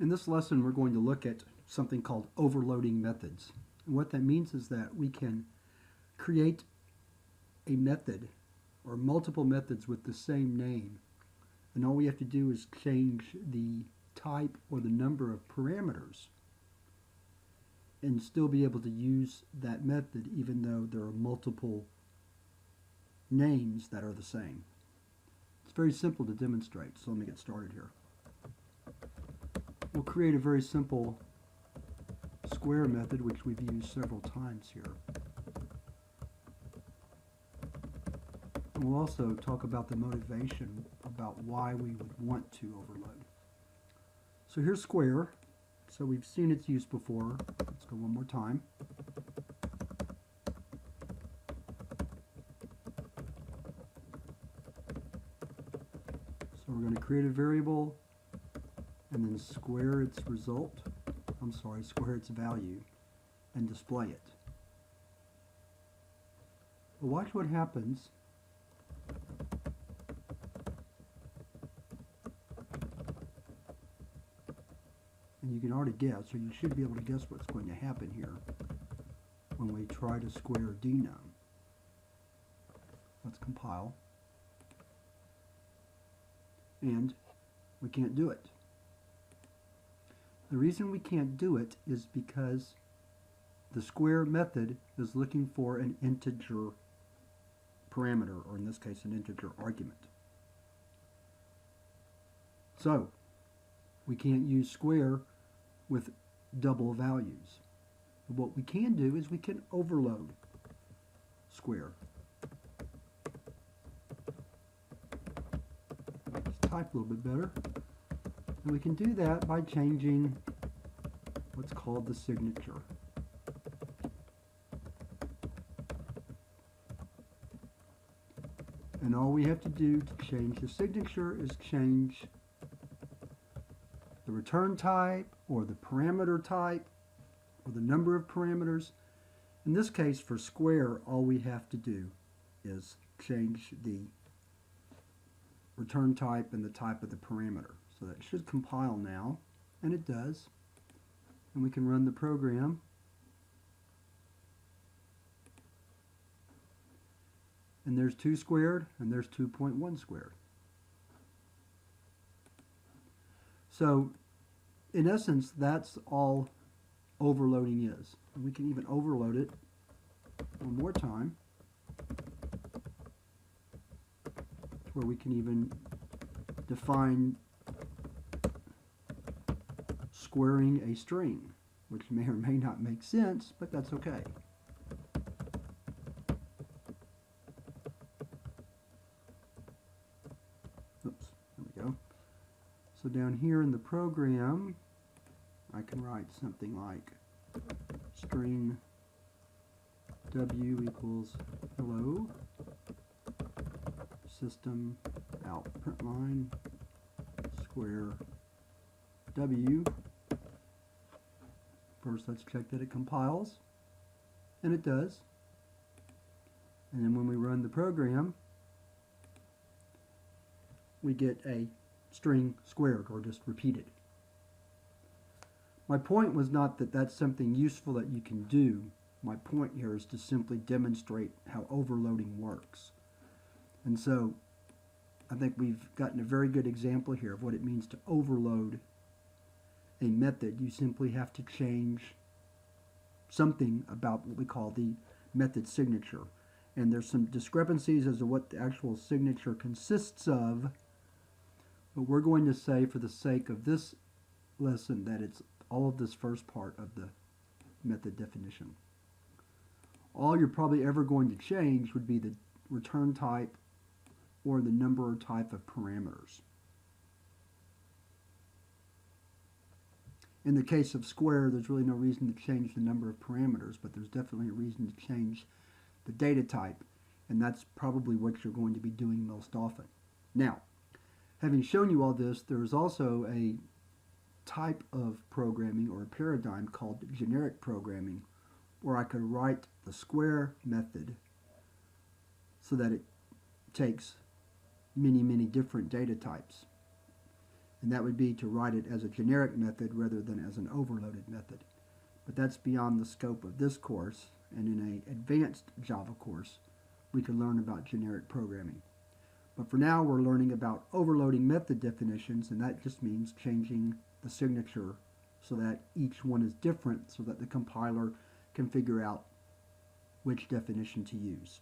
In this lesson, we're going to look at something called overloading methods. And what that means is that we can create a method or multiple methods with the same name. And all we have to do is change the type or the number of parameters and still be able to use that method even though there are multiple names that are the same. It's very simple to demonstrate, so let me get started here. We'll create a very simple square method, which we've used several times here. And we'll also talk about the motivation about why we would want to overload. So here's square. So we've seen its use before. Let's go one more time. So we're going to create a variable and then square its value and display it. But watch what happens and you can already guess, or you should be able to guess what's going to happen here when we try to square denum. Let's compile. And we can't do it. The reason we can't do it is because the square method is looking for an integer parameter, or in this case an integer argument. So we can't use square with double values. But what we can do is we can overload square. Let's type a little bit better. And we can do that by changing what's called the signature. And all we have to do to change the signature is change the return type or the parameter type or the number of parameters. In this case, for square, all we have to do is change the return type and the type of the parameter. So that should compile now, and it does. And we can run the program. And there's 2 squared, and there's 2.1 squared. So, in essence, that's all overloading is. And we can even overload it one more time, where we can even define squaring a string, which may or may not make sense, but that's okay. Oops, there we go. So down here in the program, I can write something like string w equals hello, system out println square w. First, let's check that it compiles, and it does. And then when we run the program, we get a string squared, or just repeated. My point was not that that's something useful that you can do. My point here is to simply demonstrate how overloading works. And so I think we've gotten a very good example here of what it means to overload a method. You simply have to change something about what we call the method signature. And there's some discrepancies as to what the actual signature consists of, but we're going to say for the sake of this lesson that it's all of this first part of the method definition. All you're probably ever going to change would be the return type or the number or type of parameters. In the case of square, there's really no reason to change the number of parameters, but there's definitely a reason to change the data type, and that's probably what you're going to be doing most often. Now, having shown you all this, there's also a type of programming or a paradigm called generic programming, where I could write the square method so that it takes many different data types. And that would be to write it as a generic method rather than as an overloaded method. But that's beyond the scope of this course, and in an advanced Java course, we could learn about generic programming. But for now, we're learning about overloading method definitions, and that just means changing the signature so that each one is different so that the compiler can figure out which definition to use.